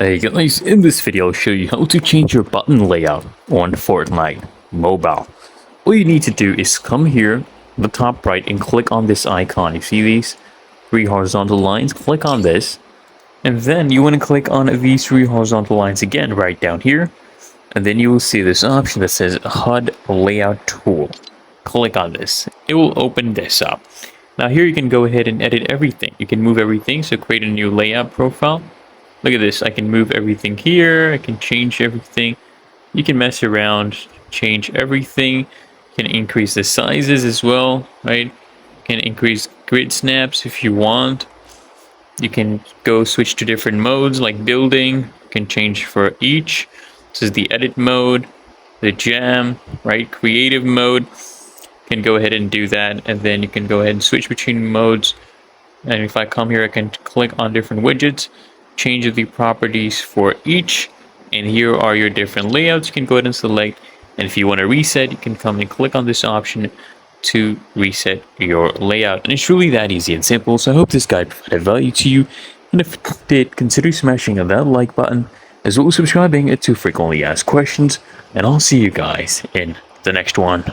Hey guys, in this video I'll show you how to change your button layout on Fortnite mobile. All you need to do is come here, the top right, and click on this icon. You see these three horizontal lines? Click on this, and then you want to click on these three horizontal lines again right down here, and then you will see this option that says HUD Layout Tool. Click on this. It will open this up. Now here you can go ahead and edit everything. You can move everything, so create a new layout profile. Look at this, I can move everything here, I can change everything. You can mess around, change everything. You can increase the sizes as well, right? You can increase grid snaps if you want. You can go switch to different modes like building. You can change for each. This is the edit mode, the jam, right? Creative mode. You can go ahead and do that, and then you can go ahead and switch between modes. And if I come here, I can click on different widgets, change the properties for each, and here are your different layouts. You can go ahead and select, and if you want to reset, you can come and click on this option to reset your layout. And it's really that easy and simple. So I hope this guide provided value to you, and if it did, consider smashing that like button as well as subscribing to frequently asked questions, and I'll see you guys in the next one.